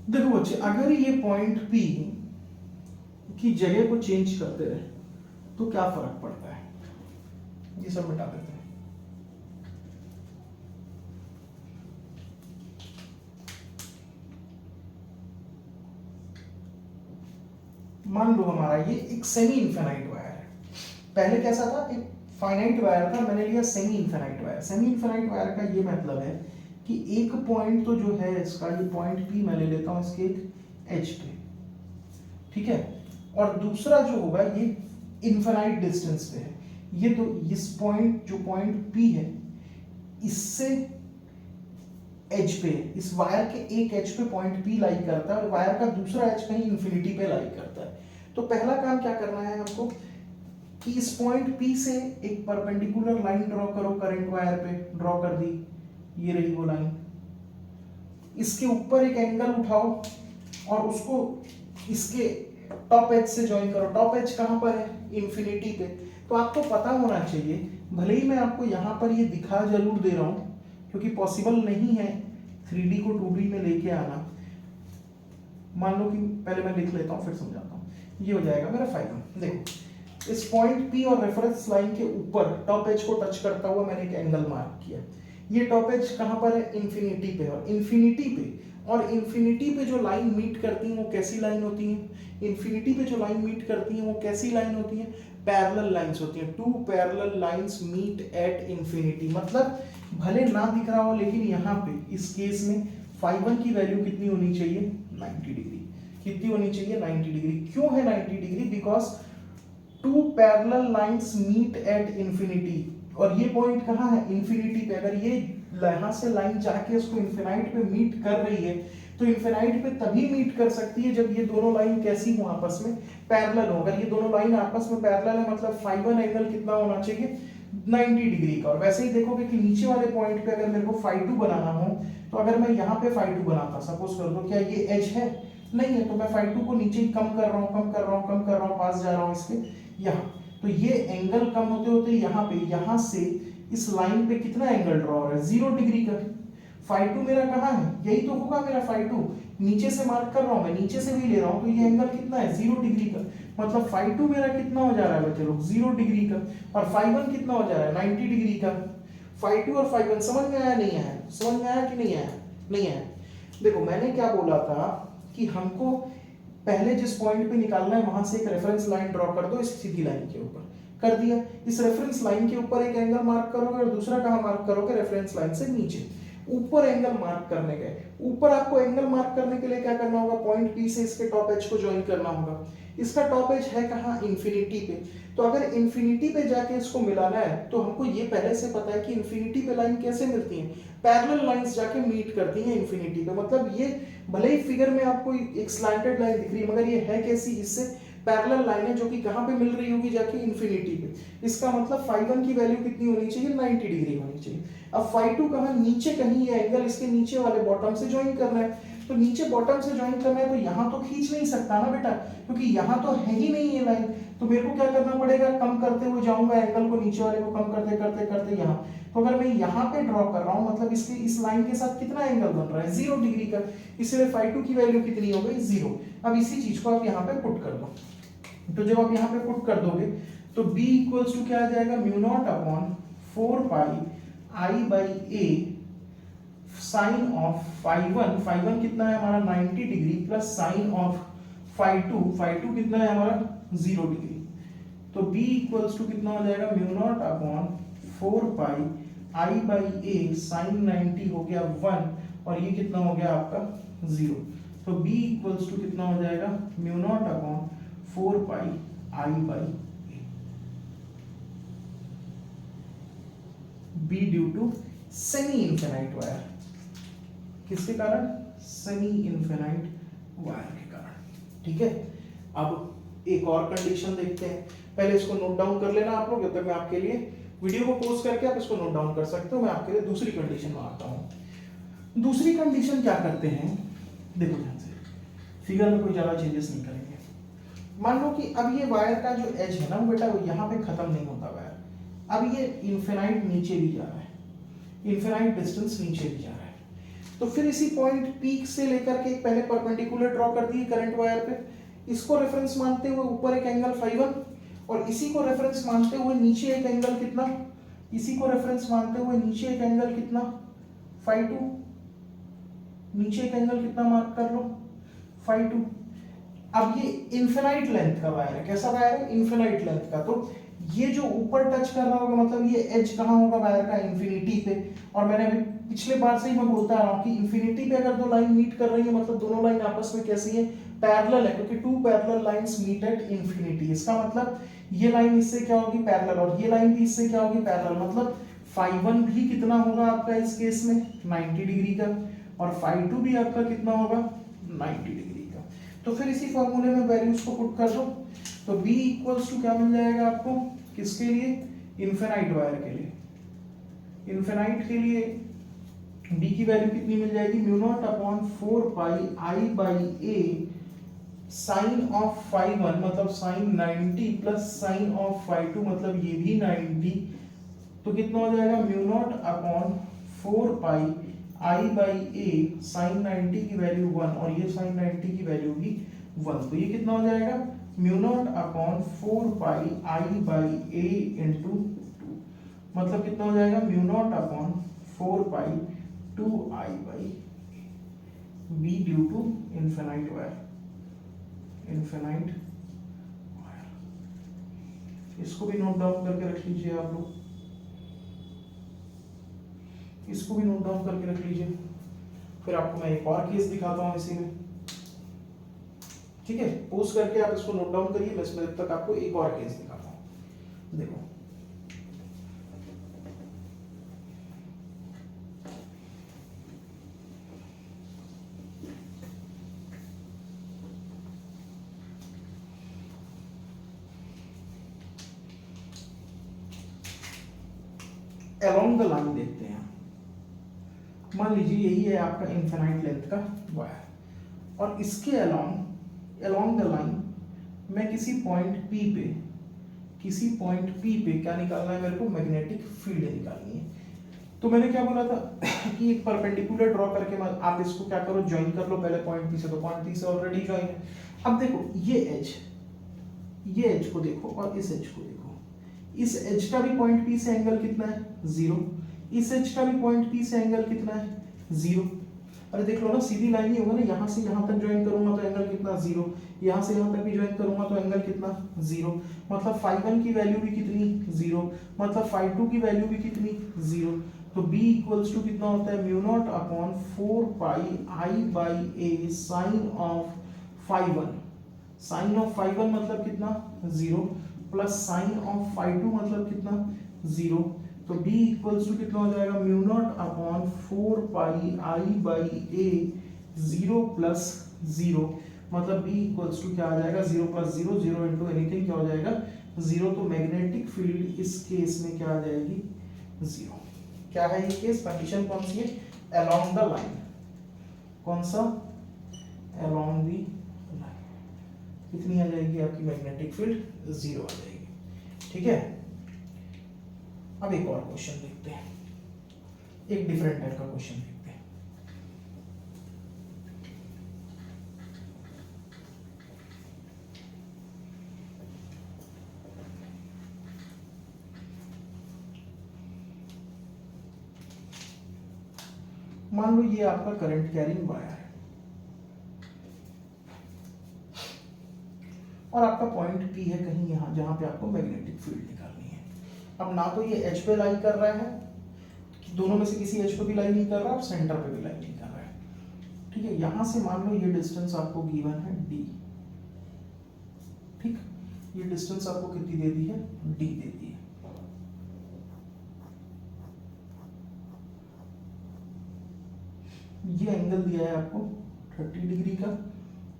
देखो बच्चे, अगर ये पॉइंट P की जगह को चेंज करते रहे तो क्या फर्क पड़ता है, ये सब मिटा देते हैं। मान लो हमारा ये एक सेमी इनफिनाइट वायर है, पहले कैसा था, एक फाइनाइट वायर था, मैंने लिया semi infinite wire. Semi infinite wire का ये मतलब है कि एक पॉइंट तो जो है इसका, ये पॉइंट P मैं ले लेता हूं इसके एक एज पे, ठीक है, और दूसरा जो होगा ये इनफिनाइट डिस्टेंस पे है। ये तो इस पॉइंट, जो पॉइंट P है, इससे एज पे, इस वायर के एक एज पे पॉइंट P लाई करता है और वायर का दूसरा एज कहीं इंफिनिटी पे लाई करता है। तो पहला काम क्या करना है हमको कि इस पॉइंट P से एक परपेंडिकुलर लाइन ड्रॉ करो, करंट वायर पे ड्रॉ कर दी, ये रही वो लाइन। इसके ऊपर एक एंगल उठाओ और उसको इसके टॉप एज से ज्वाइन करो। टॉप एज कहां पर है, इंफिनिटी पे। तो आपको पता होना चाहिए, भले ही मैं आपको यहां पर ये दिखा जरूर दे रहा हूं क्योंकि पॉसिबल नहीं है 3D को 2D में लेके आना। मान लो कि पहले मैं लिख लेता हूं फिर समझाता हूं। ये हो जाएगा मेरा फाइनल। देखो, इस पॉइंट P और रेफरेंस लाइन के ऊपर टॉप एज को टच करता हुआ मैंने एक एंगल मार्क किया। ये टॉप एज कहां पर है, इंफिनिटी पे, और इन्फिनिटी पे जो लाइन मीट करती है वो कैसी लाइन होती है, इन्फिनिटी पे जो लाइन मीट करती है वो कैसी लाइन होती है, पैरेलल लाइंस होती हैं। Two parallel lines meet at infinity, मतलब भले ना दिख रहा हो लेकिन यहाँ पे इस केस में φ1 की वैल्यू कितनी होनी चाहिए, 90 डिग्री। कितनी होनी चाहिए, 90 डिग्री। क्यों है 90 degree, because two parallel lines meet at infinity, और ये पॉइंट कहाँ है, इंफिनिटी पे। अगर ये यहां से लाइन जाके उसको इंफिनाइट पे मीट कर रही है तो इंफिनाइट पे तभी मीट कर सकती है जब ये दोनों लाइन कैसी हो, आपस में पैरेलल हो। अगर ये दोनों लाइन आपस में पैरेलल है मतलब φ1 एंगल कितना होना चाहिए, 90 डिग्री का। और वैसे ही देखोगे कि नीचे वाले पॉइंट पे अगर मेरे को φ2 बनाना हो तो अगर मैं यहाँ पे φ2 बनाता, सपोज कर दो, क्या ये एज है, नहीं है, तो मैं φ2 को नीचे ही कम कर रहा हूँ, कम कर रहा हूँ, कम कर रहा हूँ, पास जा रहा हूँ इसके यहाँ। तो ये एंगल कम होते होते यहाँ पे, यहाँ से इस लाइन पे कितना एंगल ड्रॉ हो रहा है, 0 डिग्री का। φ2 मेरा कहाँ है, यही तो होगा मेरा φ2, नीचे से मार्क कर रहा हूँ मैं, नीचे से भी ले रहा हूँ, तो ये एंगल कितना है, 0 डिग्री का। मतलब φ2 मेरा कितना हो जा रहा है बच्चे लोग, 0 डिग्री का, और φ1 कितना हो जा रहा है, 90 डिग्री का। φ2 और φ1 समझ में आया, नहीं आया, समझ में आया कि नहीं आया, नहीं आया। देखो मैंने क्या बोला था कि हमको पहले जिस पॉइंट पे निकालना है वहां से एक रेफरेंस लाइन ड्रॉ कर दो इस सीधी लाइन के ऊपर, कर दिया। इस रेफरेंस लाइन के ऊपर एक एंगल मार्क करोगे और दूसरा कहां मार्क करोगे, रेफरेंस लाइन से नीचे। ऊपर एंगल मार्क करने गए, ऊपर आपको एंगल मार्क करने के लिए क्या करना होगा, पॉइंट P से इसके टॉप एज को ज्वाइन करना होगा। इसका टॉप एज है कहां, इंफिनिटी पे। तो अगर इंफिनिटी पे जाके इसको मिलाना है तो हमको ये पहले से पता है कि इंफिनिटी पे लाइन कैसे मिलती है, पैरेलल लाइंस जाके मीट करती हैं इंफिनिटी पे। मतलब ये भले ही फिगर में आपको एक स्लैंटेड लाइन दिख रही है मगर ये है कैसी, इससे पैरेलल लाइन है जो कि कहां पे मिल रही होगी, जाके इंफिनिटी पे। इसका मतलब φ1 की वैल्यू कितनी होनी चाहिए, 90 डिग्री होनी चाहिए। अब φ2 कहां, नीचे कहीं, ये एंगल इसके नीचे वाले बॉटम से ज्वाइन करना है। तो नीचे बॉटम से ज्वाइन करना है तो यहां तो खींच नहीं सकता ना बेटा, क्योंकि यहां तो है ही नहीं ये लाइन। तो मेरे को क्या करना पड़ेगा, कम करते हुए जाऊंगा एंगल को, नीचे वाले को कम करते करते करते यहाँ। तो अगर मैं यहाँ पे ड्रॉ कर रहा हूँ मतलब इसके इस लाइन के साथ कितना एंगल बन रहा है, 0 डिग्री का। इसलिए φ2 की वैल्यू कितनी हो गई, 0। अब इसी चीज को आप यहाँ पे पुट कर दो। तो जब आप यहाँ पे पुट कर दोगे तो b इक्वल्स टू क्या आ जाएगा, mu naught upon 4 pi i by a sine of φ1 कितना है हमारा 90 डिग्री प्लस साइन ऑफ φ2 कितना है हमारा 0 डिग्री। तो b इक्वल्स टू कितना हो जाएगा, mu naught upon 4 pi i by a sine 90 हो गया 1 और ये कितना हो गया आपका 0। तो b इक्वल्स टू कितना हो जाएगा, mu naught upon 4 pi i by a, b due to semi infinite wire. किसके कारण, सेमी इनफिनाइट वायर के कारण। ठीक है, अब एक और कंडीशन देखते हैं। पहले इसको नोट डाउन कर लेना आप लोग, जब तक मैं आपके लिए वीडियो को पॉज करके आप इसको नोट डाउन कर सकते हो। मैं आपके लिए दूसरी कंडीशन में आता हूं। दूसरी कंडीशन क्या करते हैं, देखो ध्यान से, फिगर में कोई ज्यादा चेंजेस नहीं करेंगे। मान लो कि अब ये वायर का जो एज है ना बेटा, वो यहाँ पे खत्म नहीं होता वायर, अब ये इनफिनाइट नीचे भी जा रहा है, इनफिनाइट डिस्टेंस नीचे भी जा रहा है। तो फिर इसी पॉइंट पी से लेकर के एक पहले परपेंडिकुलर ड्रॉ कर दी करंट वायर पे, इसको रेफरेंस मानते हुए ऊपर एक एंगल φ1 और इसी को रेफरेंस मानते हुए नीचे एक एंगल कितना, इसी को रेफरेंस मानते हुए नीचे एक एंगल कितना φ2, नीचे एक एंगल कितना मार्क कर लो φ2। अब ये इनफिनाइट लेंथ का वायर है, कैसा वायर है, इनफिनाइट लेंथ का। तो ये जो ऊपर टच कर रहा होगा मतलब ये एज कहाँ होगा वायर का, इंफिनिटी पे। और मैंने अभी पिछले बार से ही मैं बोलता आ रहा हूँ कि इंफिनिटी पे अगर दो लाइन मीट कर रही है मतलब दोनों लाइन आपस में कैसी है, पैरेलल है, क्योंकि two parallel lines meet at infinity. इसका मतलब ये लाइन इससे क्या होगी, पैरेलल, और ये लाइन भी इससे क्या होगी, पैरेलल। मतलब φ1 भी कितना होगा आपका इस केस में 90 डिग्री का, और φ2 भी आपका कितना होगा 90 डिग्री का। तो फिर इसी फॉर्मूले में वैल्यूज को पुट कर दो, तो B इक्वल्स टू क्या मिल जाएगा आपको, किसके लिए, इनफिनाइट वायर के लिए। इनफिनाइट के लिए B की वैल्यू कितनी मिल जाएगी, mu naught upon 4 pi I by A sine of φ1 मतलब साइन 90 प्लस साइन ऑफ φ2 मतलब ये भी 90, तो कितना हो जाएगा mu naught upon 4 pi I by A sine 90 की वैल्यू 1 और ये साइन 90 की वैल्यू भी 1, तो ये कितना हो जाएगा mu naught upon 4 pi I by A into 2, मतलब कितना हो जाएगा mu naught upon 4 pi 2I by B due to infinite wire, infinite wire. इसको भी नोट डाउन करके रख लीजिए आप लोग, इसको भी नोट डाउन करके रख लीजिए। फिर आपको मैं एक और केस दिखाता हूँ इसी में, ठीक है, पोस्ट करके आप इसको नोट डाउन करिए, मैं इसमें जब तक आपको एक और केस दिखाता हूँ। देखो along the line देखते हैं, मान लीजिए यही है आपका इनफिनाइट लेंथ का वायर, और इसके along the line मैं किसी पॉइंट P पे क्या निकालना है मेरे को, मैग्नेटिक फील्ड निकालनी है। तो मैंने क्या बोला था कि एक परपेंडिकुलर ड्रॉ करके आप इसको क्या करो, ज्वाइन कर लो पहले पॉइंट P से, तो पॉइंट P से ऑलरेडी ज्वाइन है। अब देखो ये एज को देखो और इस एज को देखो, इस एज का भी पॉइंट P से एंगल कितना है 0, इस एज का भी पॉइंट P से एंगल कितना है 0। अरे देख लो ना, सीधी लाइन ही होगा ना, यहाँ से यहाँ तक ज्वाइन करूंगा तो एंगल कितना 0, यहाँ से यहाँ तक भी ज्वाइन करूंगा तो एंगल कितना 0, मतलब φ1 की वैल्यू भी कितनी 0, मतलब φ2 की वैल्यू भी कितनी 0। तो B इक्वल्स टू कितना होता है mu naught upon 4 pi I by A sine of φ1, sine of φ1 मतलब कितना 0 प्लस साइन ऑफ φ2 मतलब कितना 0। तो B इक्वल्स टू कितना हो जाएगा mu naught upon 4 pi I by A 0 plus 0, मतलब B इक्वल्स टू क्या आ जाएगा 0 प्लस 0, 0 इंटू एनीथिंग क्या हो जाएगा 0। तो मैग्नेटिक फील्ड इस केस में क्या आ जाएगी 0। क्या है ये केस, कंडीशन कौन सी है, अलोंग द लाइन, कौन सा, अलोंग दी लाइन, कितनी आ जाएगी आपकी मैग्नेटिक फील्ड 0 आ जाएगी, ठीक है। अब एक और क्वेश्चन देखते हैं, एक डिफरेंट टाइप का क्वेश्चन देखते हैं। मान लो ये आपका करंट कैरिंग वायर है और आपका पॉइंट P है कहीं यहाँ जहां पे आपको मैग्नेटिक फील्ड निकालनी है। अब ना तो ये एच पे लाई कर रहा है, दोनों में से किसी एच पे भी लाई नहीं कर रहा, और सेंटर पे भी लाई नहीं कर रहा है, ठीक है। यहां से मान लो ये डिस्टेंस आपको गिवन है D, ठीक, ये डिस्टेंस आपको कितनी दे दी है D दे दी है। ये एंगल दिया है आपको 30 डिग्री का,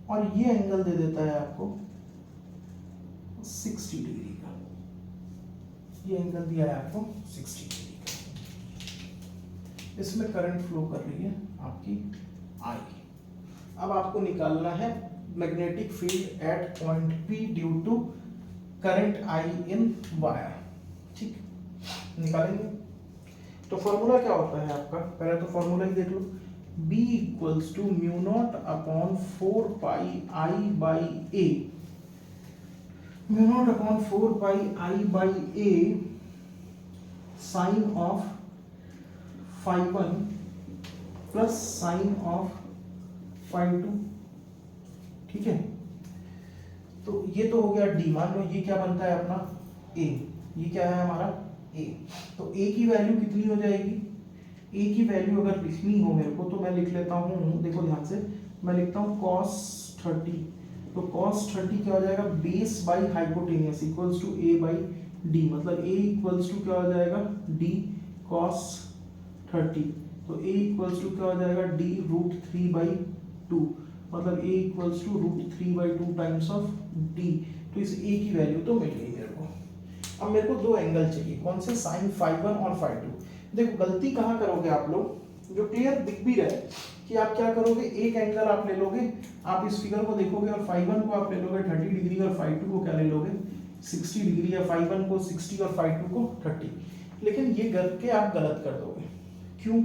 और ये एंगल दे देता है आपको 60 डिग्री का, ये एंगल दिया है आपको 60 डिग्री का। इसमें करंट फ्लो कर रही है आपकी I। अब आपको निकालना है magnetic field at point P due to current I in wire, ठीक, निकालेंगे। तो फॉर्मूला क्या होता है आपका, पहले तो फॉर्मूला ही देख लो, B equals to mu naught upon 4 pi I by A, mu naught upon 4 pi I by A sine of phi 1 plus sine of phi 2। ठीक है, तो ये तो हो गया डी। मान लो ये क्या बनता है अपना ए, ये क्या है हमारा ए। तो ए की वैल्यू कितनी हो जाएगी, ए की वैल्यू अगर लिखनी हो मेरे को तो मैं लिख लेता हूँ, देखो ध्यान से, मैं लिखता हूँ cos 30। तो cos 30 क्या हो जाएगा, base by hypotenuse equals to A by D, मतलब ए इक्वल्स टू क्या हो जाएगा, डी cos 30। तो ए इक्वल्स टू क्या हो जाएगा, डी रूट 3 बाई 2, मतलब a equals to root 3 by 2 times of d। तो इस a की वैल्यू तो मिल गई मेरे को। अब मेरे को दो एंगल चाहिए, कौन से, साइन फाई 1 और फाई 2। देखो गलती कहाँ करोगे आप लोग, जो क्लियर दिख भी रहे कि आप क्या करोगे, एक एंगल आप ले लोगे, आप इस फिगर को देखोगे और फाई 1 को आप ले लोगे 30 डिग्री और फाई 2 को क्या ले लोगे 60 डिग्री, या फाई 1 को 60 और फाई 2 को 30। लेकिन ये करके आप गलत कर दोगे। क्यों?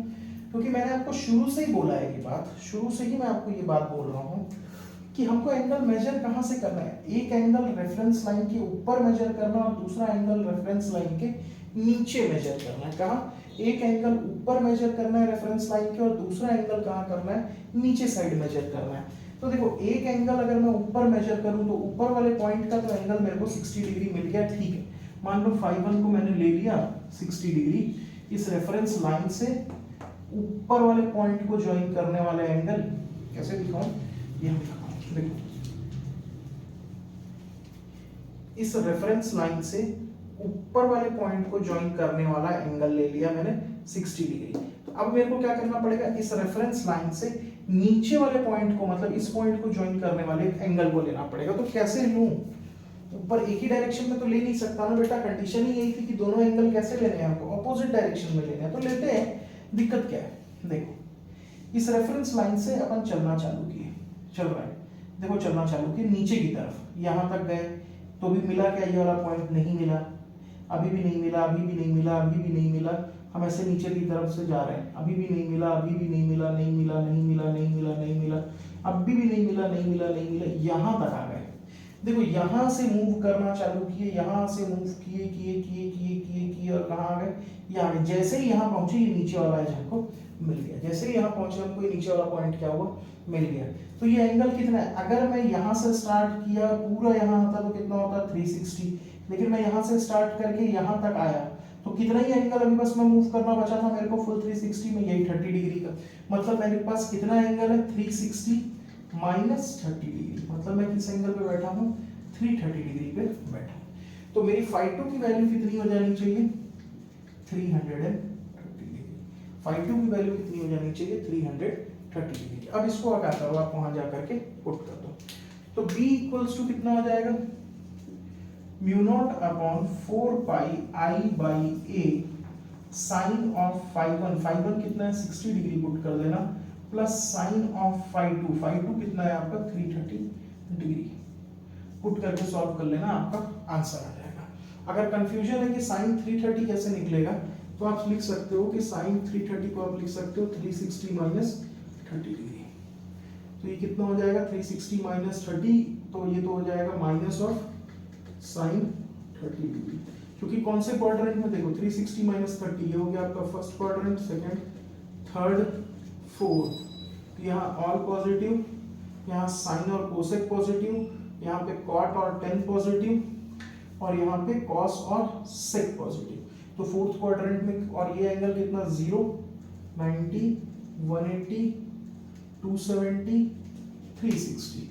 क्योंकि मैंने आपको शुरू से ही बोला है ये बात, शुरू से ही मैं आपको ये बात बोल रहा हूँ कि हमको एंगल मेजर कहाँ से करना है, एक एंगल रेफरेंस लाइन के ऊपर मेजर करना और दूसरा एंगल रेफरेंस लाइन के नीचे मेजर करना है। कहाँ, एक एंगल ऊपर मेजर करना है रेफरेंस लाइन के और दूसरा एंगल कहाँ करना है, नीचे साइड मेजर करना है। तो देखो एक एंगल अगर मैं ऊपर मेजर करूँ तो ऊपर वाले पॉइंट का तो एंगल मेरे को 60 डिग्री मिल गया, ठीक है। मान लो फाई 1 को मैंने ले लिया 60 डिग्री, इस रेफरेंस लाइन से ऊपर वाले पॉइंट को ज्वाइन करने वाले एंगल कैसे दिखाऊं, ये हम दिखाऊं, देखो इस रेफरेंस लाइन से ऊपर वाले पॉइंट को ज्वाइन करने वाला एंगल ले लिया मैंने 60 डिग्री। तो अब मेरे को क्या करना पड़ेगा, इस रेफरेंस लाइन से नीचे वाले पॉइंट को, मतलब इस पॉइंट को ज्वाइन करने वाले एंगल को लेना पड़ेगा। तो कैसे लूं, ऊपर एक ही डायरेक्शन में तो ले नहीं सकता ना बेटा, कंडीशन ही यही थी कि दोनों एंगल कैसे लेने हैं आपको, अपोजिट डायरेक्शन में लेने हैं, तो लेते हैं। दिक्कत क्या है, देखो इस रेफरेंस लाइन से अपन चलना चालू किए, चल रहा है, देखो चलना चालू किए नीचे की तरफ, यहां तक गए तो भी मिला क्या, ये वाला पॉइंट नहीं मिला, अभी भी नहीं मिला, अभी भी नहीं मिला, अभी भी नहीं मिला। हम ऐसे नीचे की तरफ से जा रहे हैं, अभी भी नहीं मिला, अभी भी नहीं मिला, नहीं मिला, नहीं मिला, नहीं मिला, नहीं मिला, अभी भी नहीं मिला, नहीं मिला, नहीं मिला, यहां तक आ गए। देखो यहां से मूव करना चालू किए, यहां से मूव किए किए किए किए किए किए और कहां आ गए, यहाँ। जैसे ही यहाँ पहुंचे ये नीचे वाला एज हमको मिल गया, जैसे ही यहाँ पहुंचे हमको ये नीचे वाला पॉइंट क्या हुआ, मिल गया। तो ये एंगल कितना है, अगर मैं यहाँ से स्टार्ट किया पूरा यहाँ आता तो कितना होता 360, लेकिन मैं यहाँ से स्टार्ट करके यहाँ तक आया तो कितना ही एंगल अभी बस मैं मूव करना बचा था मेरे को फुल 360 में, यही 30 डिग्री का। मतलब मेरे पास कितना एंगल है 360 माइनस 30 डिग्री, मतलब मैं किस एंगल पे बैठा हूँ 330 डिग्री पे बैठा हूँ। तो मेरी फाई 2 की वैल्यू कितनी हो जानी चाहिए 330 डिग्री, फाई 2 की वैल्यू कितनी हो जानी चाहिए 330 डिग्री। अब इसको क्या करो आप वहां जा करके पुट कर दो, तो b इक्वल्स टू कितना हो जाएगा mu naught upon 4 pi I by A sine of phi 1, phi 1 कितना है 60 डिग्री पुट कर देना, plus sine of phi 2, phi 2 कितना है आपका 330 डिग्री पुट करके सॉल्व कर लेना, आपका आंसर आ जाएगा। अगर कंफ्यूजन है कि साइन 330 कैसे निकलेगा तो आप लिख सकते हो कि साइन 330 को आप लिख सकते हो 360 माइनस 30 डिग्री। तो ये कितना हो जाएगा 360 माइनस 30, तो ये तो हो जाएगा माइनस ऑफ साइन 30 डिग्री, क्योंकि कौन से क्वाड्रेंट में देखो 360 माइनस 30, ये हो गया आपका first quadrant, second, third, fourth. यहाँ ऑल पॉजिटिव, यहाँ साइन और कोसेक पॉजिटिव, यहाँ पे कॉट और टेन पॉजिटिव और यहाँ पे कॉस और सेक पॉजिटिव। तो फोर्थ क्वाड्रेंट में, और ये एंगल कितना 0, 90, 180, 270, 360,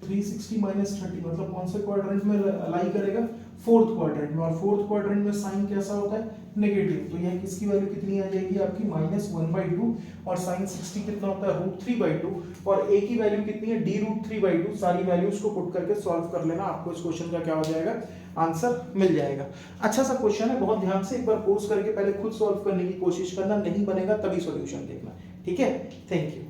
360 माइनस 30 मतलब कौन से क्वाड्रेंट में लाई करेगा फोर्थ क्वाड्रेंट में, और फोर्थ क्वाड्रेंट में साइन कैसा होता है नेगेटिव। तो यह किसकी वैल्यू कितनी आ जाएगी आपकी -1/2, और साइन 60 कितना होता है √3/2, और a की वैल्यू कितनी है d√3/2। सारी वैल्यूज को पुट करके सॉल्व कर लेना, आपको इस क्वेश्चन का क्या हो जाएगा आंसर मिल जाएगा। अच्छा सा क्वेश्चन है, बहुत ध्यान से एक बार पोज करके पहले खुद सॉल्व करने की कोशिश करना, नहीं बनेगा तभी सॉल्यूशन देखना, ठीक है। Thank you.